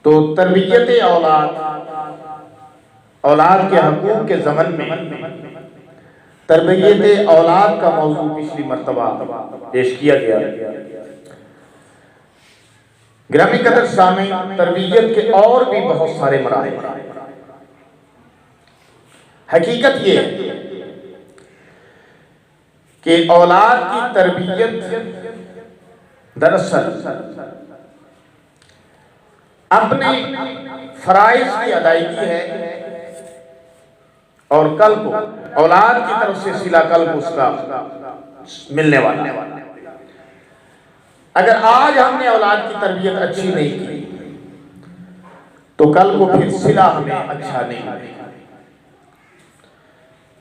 تو تربیت اولاد کے حقوق کے ضمن میں تربیت اولاد کا موضوع پچھلی مرتبہ پیش کیا گیا۔ گرامی قدر سامعین، تربیت کے اور بھی بہت سارے مراحل ہیں۔ حقیقت یہ ہے کہ اولاد کی تربیت دراصل اپنے فرائض کی ادائیگی ہے، اور کل کو اولاد کی طرف سے صلہ قلب اس کا ملنے والا۔ اگر آج ہم نے اولاد کی تربیت اچھی نہیں کی تو کل کو پھر صلہ ہمیں اچھا نہیں ملے گا۔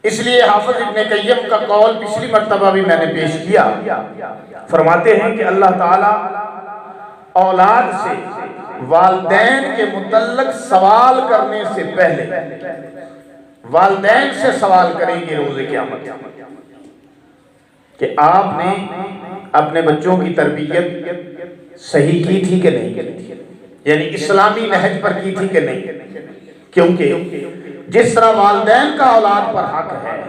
اس لیے حافظ ابن قیم کا قول پچھلی مرتبہ بھی میں نے پیش کیا، فرماتے ہیں کہ اللہ تعالیٰ اولاد سے والدین کے متعلق سوال کرنے سے پہلے والدین سے سوال کریں گے روز قیامت کہ آپ نے اپنے بچوں کی تربیت صحیح کی تھی کہ نہیں، یعنی اسلامی نہج پر کی تھی کہ نہیں۔ کیونکہ جس طرح والدین کا اولاد پر حق ہے،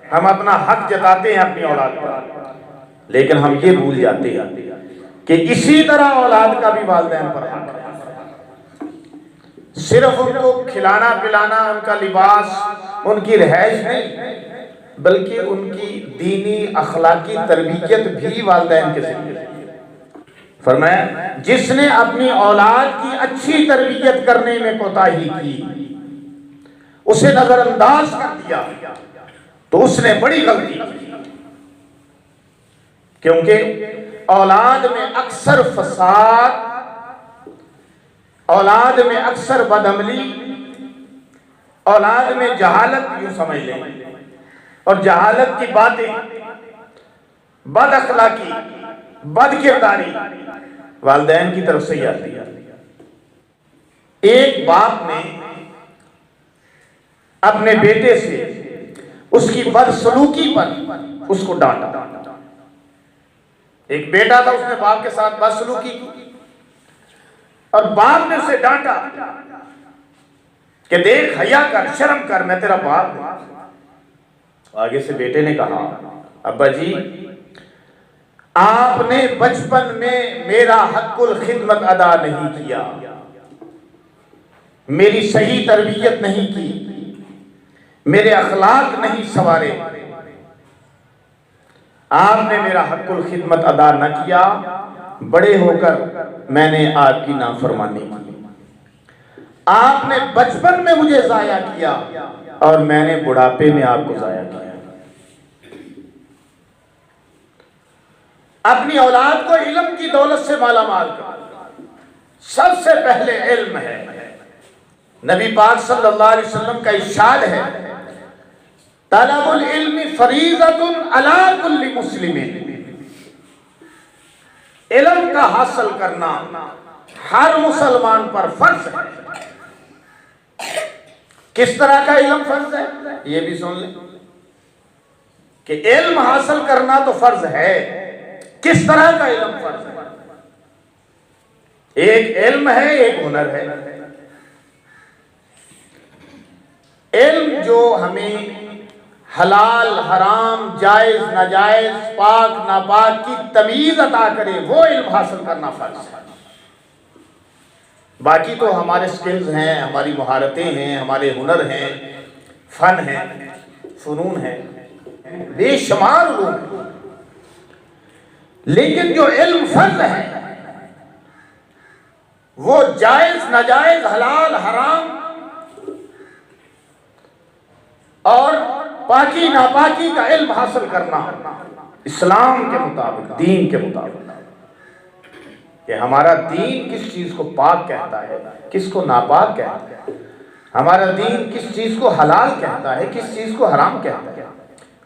ہم اپنا حق جتاتے ہیں اپنی اولاد پر، لیکن ہم یہ بھول جاتے ہیں کہ اسی طرح اولاد کا بھی والدین پر حق ہے۔ صرف ان کو کھلانا پلانا، ان کا لباس، ان کی رہائش نہیں، بلکہ ان کی دینی اخلاقی تربیت بھی والدین کے ذمہ ہے۔ فرمایا جس نے اپنی اولاد کی اچھی تربیت کرنے میں کوتاہی کی، اسے نظر انداز کر دیا، تو اس نے بڑی غلطی کی، کیونکہ اولاد میں اکثر فساد، اولاد میں اکثر بدعملی، اولاد میں جہالت، یوں سمجھ لیں، اور جہالت کی باتیں، بد اخلاقی، بد کرداری والدین کی طرف سے ہی آتی ہے۔ ایک باپ نے اپنے بیٹے سے اس کی بدسلوکی پر اس کو ڈانٹا۔ ایک بیٹا تھا، اس نے باپ کے ساتھ بدسلوکی کی، اور باپ نے اسے ڈانٹا کہ دیکھ، حیا کر، شرم کر، میں تیرا باپ ہوں۔ آگے سے بیٹے نے کہا ابا جی، آپ نے بچپن میں میرا حق الخدمت ادا نہیں کیا، میری صحیح تربیت نہیں کی، میرے اخلاق نہیں سنوارے، آپ نے میرا حق الخدمت ادا نہ کیا، بڑے ہو کر میں نے آپ کی نافرمانی کی، آپ نے بچپن میں مجھے ضائع کیا اور میں نے بڑھاپے میں آپ کو ضائع کیا۔ اپنی اولاد کو علم کی دولت سے مالا مال کر، سب سے پہلے علم ہے۔ نبی پاک صلی اللہ علیہ وسلم کا ارشاد ہے، طلب العلم فریضۃ علی کل مسلم، علم کا حاصل کرنا ہر مسلمان پر فرض ہے۔ کس طرح کا علم فرض ہے یہ بھی سن لیں کہ علم حاصل کرنا تو فرض ہے، کس طرح کا علم فرض ہے؟ ایک علم ہے، ایک ہنر ہے۔ علم جو ہمیں حلال حرام، جائز ناجائز، پاک ناپاک کی تمیز عطا کرے، وہ علم حاصل کرنا فرض ہے۔ باقی تو ہمارے سکلز ہیں، ہماری مہارتیں ہیں، ہمارے ہنر ہیں، فن ہیں، فنون ہیں، بے شمار علوم ہیں، لیکن جو علم فرض ہے وہ جائز ناجائز، حلال حرام اور پاکی ناپاکی کا علم حاصل کرنا اسلام کے مطابق، دین کے مطابق، کہ ہمارا دین کس چیز کو پاک کہتا ہے، کس کو ناپاک کہتا ہے، ہمارا دین کس چیز کو حلال کہتا ہے، کس چیز کو حرام کہتا ہے،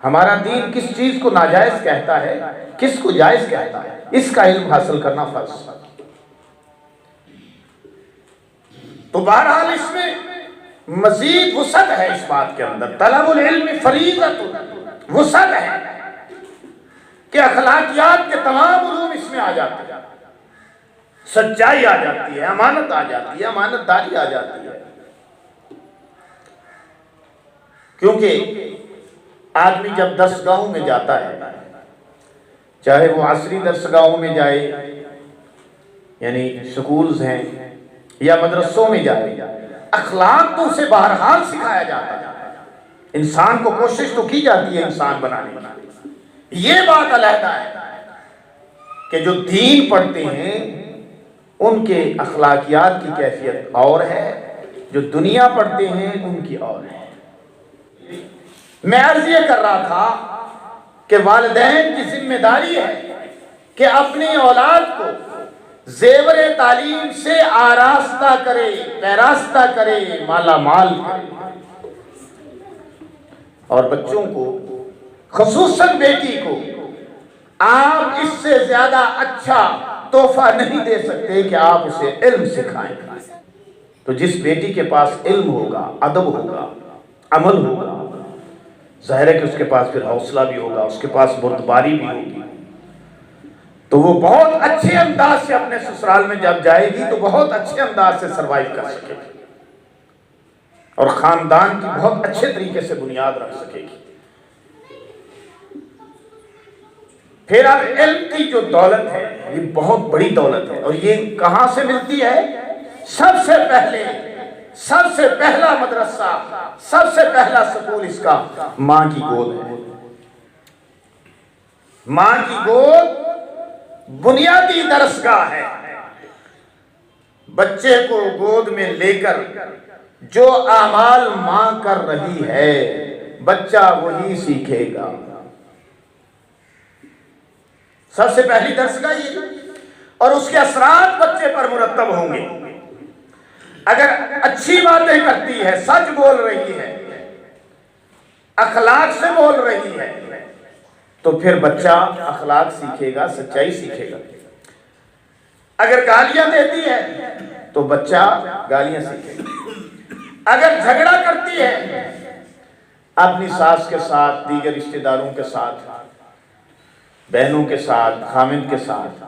ہمارا دین کس چیز کو ناجائز کہتا ہے، کس کو جائز کہتا ہے، اس کا علم حاصل کرنا فرض ہے۔ تو بہرحال اس میں مزید وسعت ہے، اس بات کے اندر طلب العلم فریضۃ، وسعت ہے کہ اخلاقیات کے تمام علوم اس میں آ جاتے ہیں۔ سچائی آ جاتی ہے، امانت آ جاتی ہے، امانت داری آ جاتی ہے. کیونکہ آدمی جب درسگاہوں میں جاتا ہے، چاہے وہ عصری درسگاہوں میں جائے، یعنی سکولز ہیں، یا مدرسوں میں جائے، اخلاق تو اسے بہرحال سکھایا جاتا ہے. انسان کو کوشش تو کی جاتی ہے انسان بنانے کی. یہ بات علیحدہ ہے کہ جو دین پڑھتے ہیں ان کے اخلاقیات کی کیفیت اور ہے، جو دنیا پڑھتے ہیں ان کی اور ہے. میں عرض یہ کر رہا تھا کہ والدین کی ذمہ داری ہے کہ اپنی اولاد کو زیور تعلیم سے آراستہ کرے، پیراستہ کرے، مالا مال کرے. اور بچوں کو، خصوصاً بیٹی کو، آپ اس سے زیادہ اچھا تحفہ نہیں دے سکتے کہ آپ اسے علم سکھائیں. تو جس بیٹی کے پاس علم ہوگا، ادب ہوگا، عمل ہوگا، ظاہر ہے کہ اس کے پاس پھر حوصلہ بھی ہوگا، اس کے پاس بردباری بھی ہوگی، تو وہ بہت اچھے انداز سے اپنے سسرال میں جب جائے گی تو بہت اچھے انداز سے سروائیو کر سکے گی اور خاندان کی بہت اچھے طریقے سے بنیاد رکھ سکے گی. پھر اب علم کی جو دولت ہے یہ بہت بڑی دولت ہے، اور یہ کہاں سے ملتی ہے؟ سب سے پہلا مدرسہ، سب سے پہلا سکول اس کا ماں کی گود ہے. ماں کی گود بنیادی درسگاہ ہے. بچے کو گود میں لے کر جو اعمال ماں کر رہی ہے بچہ وہی سیکھے گا. سب سے پہلی درسگاہ یہ، اور اس کے اثرات بچے پر مرتب ہوں گے. اگر اچھی باتیں کرتی ہے، سچ بول رہی ہے، اخلاق سے بول رہی ہے، تو پھر بچہ اخلاق سیکھے گا، سچائی سیکھے گا. اگر گالیاں دیتی ہے تو بچہ گالیاں سیکھے گا. اگر جھگڑا کرتی ہے اپنی ساس کے ساتھ، دیگر رشتہ داروں کے ساتھ، بہنوں کے ساتھ، خامند کے ساتھ،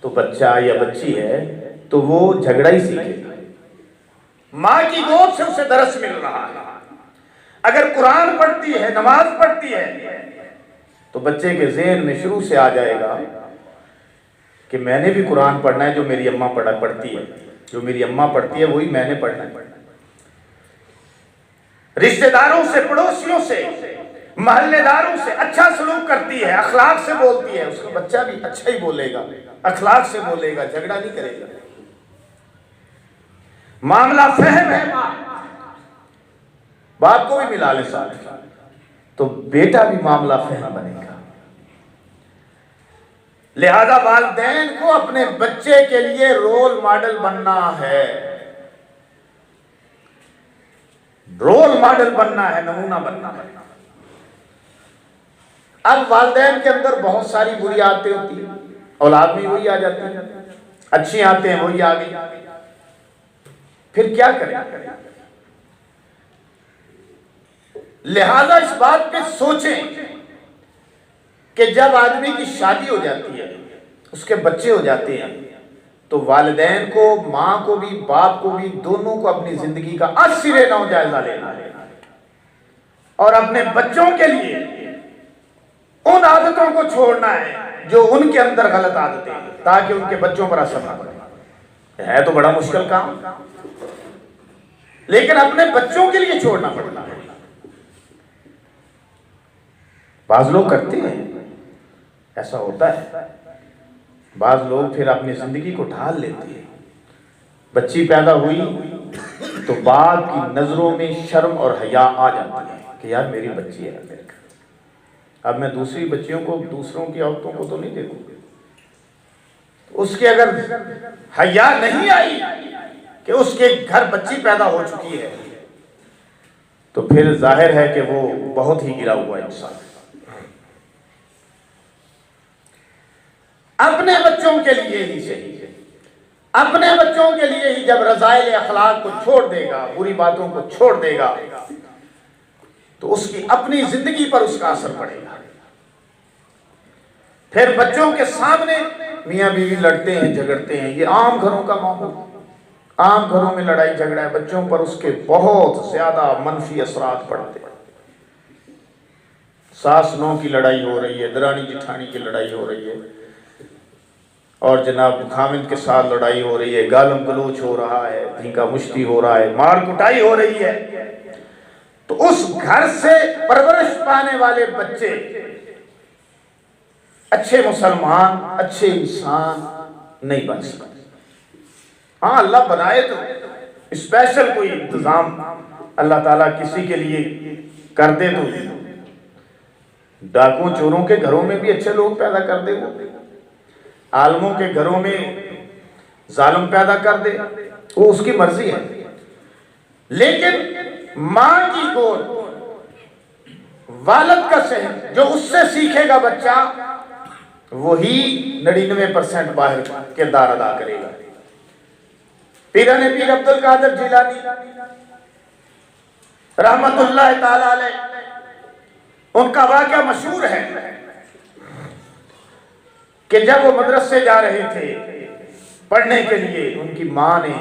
تو بچہ یا بچی ہے تو وہ جھگڑا ہی سیکھے گا. ماں کی گود سے اسے درس مل رہا ہے. اگر قرآن پڑھتی ہے، نماز پڑھتی ہے، تو بچے کے ذہن میں شروع سے آ جائے گا کہ میں نے بھی قرآن پڑھنا ہے، جو میری اماں پڑھتی ہے، جو میری اماں پڑھتی ہے وہی میں نے پڑھنا ہے. رشتہ داروں سے، پڑوسیوں سے، محلے داروں سے اچھا سلوک کرتی ہے، اخلاق سے بولتی ہے، اس کا بچہ بھی اچھا ہی بولے گا، اخلاق سے بولے گا، جھگڑا نہیں کرے گا. معاملہ فہم ہے، باپ کو بھی ملا لے ساتھ تو بیٹا بھی معاملہ فہم بنے گا. لہذا والدین کو اپنے بچے کے لیے رول ماڈل بننا ہے، رول ماڈل بننا ہے، نمونہ بننا ہے. اب والدین کے اندر بہت ساری بری عادتیں ہوتی ہیں، اولاد میں وہی آ جاتی ہیں، اچھی عادتیں ہیں وہی آ گئی. پھر کیا کریں؟ لہذا اس بات پہ سوچیں کہ جب آدمی کی شادی ہو جاتی ہے، اس کے بچے ہو جاتے ہیں، تو والدین کو، ماں کو بھی، باپ کو بھی، دونوں کو اپنی زندگی کا از سرے نو جائزہ لینا ہے اور اپنے بچوں کے لیے ان عادتوں کو چھوڑنا ہے جو ان کے اندر غلط عادتیں ہیں، تاکہ ان کے بچوں پر اثر نہ پڑے. ہے تو بڑا مشکل کام، لیکن اپنے بچوں کے لیے چھوڑنا پڑتا ہے. بعض لوگ کرتے ہیں، ایسا ہوتا ہے. بعض لوگ پھر اپنی زندگی کو ڈھال لیتے ہیں. بچی پیدا ہوئی تو باپ کی نظروں میں شرم اور حیا آ جاتی ہے کہ یار میری بچی ہے، اب میں دوسری بچیوں کو، دوسروں کی عورتوں کو تو نہیں دیکھوں. اس کے اگر حیا نہیں آئی کہ اس کے گھر بچی پیدا ہو چکی ہے تو پھر ظاہر ہے کہ وہ بہت ہی گرا ہوا انسان. اپنے بچوں کے لیے ہی صحیح ہے، اپنے بچوں کے لیے ہی جب رذائل اخلاق کو چھوڑ دے گا، بری باتوں کو چھوڑ دے گا، تو اس کی اپنی زندگی پر اس کا اثر پڑے گا. پھر بچوں کے سامنے میاں بیوی لڑتے ہیں جھگڑتے ہیں، یہ عام گھروں کا معاملہ، عام گھروں میں لڑائی جھگڑا ہے، بچوں پر اس کے بہت زیادہ منفی اثرات پڑتے ہیں۔ ساس نو کی لڑائی ہو رہی ہے، درانی جٹھانی کی لڑائی ہو رہی ہے، اور جناب خامند کے ساتھ لڑائی ہو رہی ہے، گالم گلوچ ہو رہا ہے، دھینکا مشتی ہو رہا ہے، مار کٹائی ہو رہی ہے، تو اس گھر سے پرورش پانے والے بچے اچھے مسلمان، اچھے انسان نہیں بن سکتے۔ ہاں اللہ بنائے تو اسپیشل کوئی انتظام اللہ تعالیٰ کسی کے لیے کر دے تو ڈاکوں چوروں کے گھروں میں بھی اچھے لوگ پیدا کر دے، عالموں کے گھروں میں ظالم پیدا کر دے، وہ اس کی مرضی ہے۔ لیکن ماں کی گود، والد کا صحن جو اس سے سیکھے گا بچہ، وہی 99% باہر کردار ادا کرے گا۔ پیران پیر عبد القادر جیلانی رحمت اللہ تعالی علیہ، ان کا واقعہ مشہور ہے کہ جب وہ مدرسے جا رہے تھے پڑھنے کے لیے، ان کی ماں نے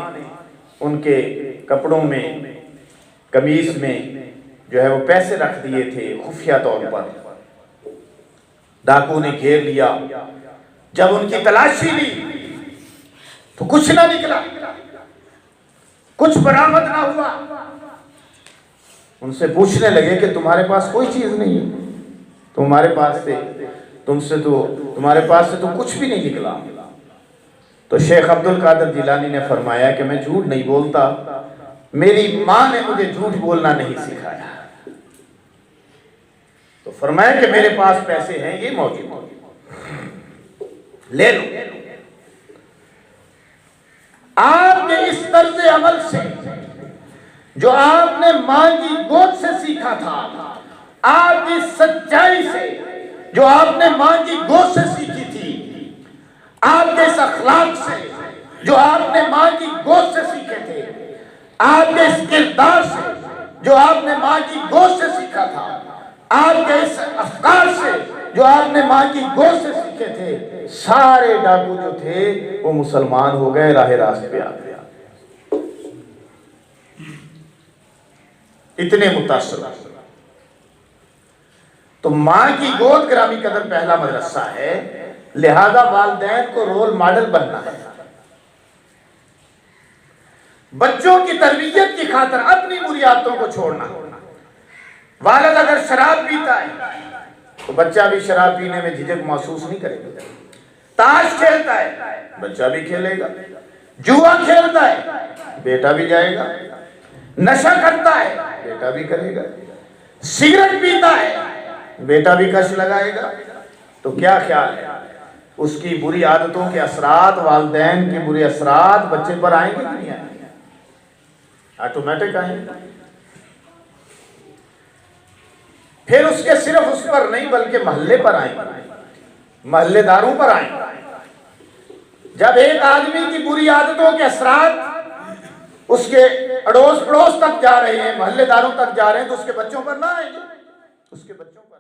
ان کے کپڑوں میں، قمیص میں جو ہے وہ پیسے رکھ دیے تھے خفیہ طور پر۔ ڈاکو نے گھیر لیا، جب ان کی تلاشی لی تو کچھ نہ نکلا، کچھ برآمد نہ ہوا۔ ان سے پوچھنے لگے کہ تمہارے پاس کوئی چیز نہیں ہے، تمہارے پاس سے تمہارے پاس سے تو کچھ بھی نہیں نکلا۔ تو شیخ عبد القادر جیلانی نے فرمایا کہ میں جھوٹ نہیں بولتا، میری ماں نے مجھے جھوٹ بولنا نہیں سکھایا۔ تو فرمایا کہ میرے پاس پیسے ہیں، یہ موجود، لے لو۔ آپ کے اس طرز عمل سے جو آپ نے ماں کی گود سے سیکھا تھا، آپ کی سچائی سے جو آپ نے ماں کی گود سے سیکھی تھی، آپ کے اس اخلاق سے جو آپ نے ماں کی گود سے سیکھے تھے، آپ کے اس کردار سے جو آپ نے ماں کی گود سے سیکھا تھا، آپ کے اس افکار سے جو آپ نے ماں کی گود سے سیکھے تھے، سارے ڈاکو جو تھے وہ مسلمان ہو گئے، راہ راست پہ آ گئے۔ اتنے متاثر۔ تو ماں کی گود گرامی قدر پہلا مدرسہ ہے، لہذا والدین کو رول ماڈل بننا ہے۔ بچوں کی تربیت کی خاطر اپنی بری عادتوں کو چھوڑنا۔ والد اگر شراب پیتا ہے تو بچہ بھی شراب پینے میں جھجک محسوس نہیں کرے گا۔ تاش کھیلتا ہے، بچہ بھی کھیلے گا۔ جوا کھیلتا ہے، بیٹا بھی جائے گا۔ نشہ کرتا ہے، بیٹا بھی کرے گا۔ سگریٹ پیتا ہے، بیٹا بھی کش لگائے گا۔ تو کیا خیال ہے، اس کی بری عادتوں کے اثرات، والدین کے برے اثرات بچے پر آئیں گے کہ نہیں آئیں گے؟ آٹومیٹک آئیں گے۔ پھر اس کے صرف اس پر نہیں بلکہ محلے پر آئیں گے، محلے داروں پر آئیں گے۔ جب ایک آدمی کی بری عادتوں کے اثرات اس کے اڑوس پڑوس تک جا رہے ہیں، محلے داروں تک جا رہے ہیں، تو اس کے بچوں پر نہ آئیں گے، اس کے بچوں پر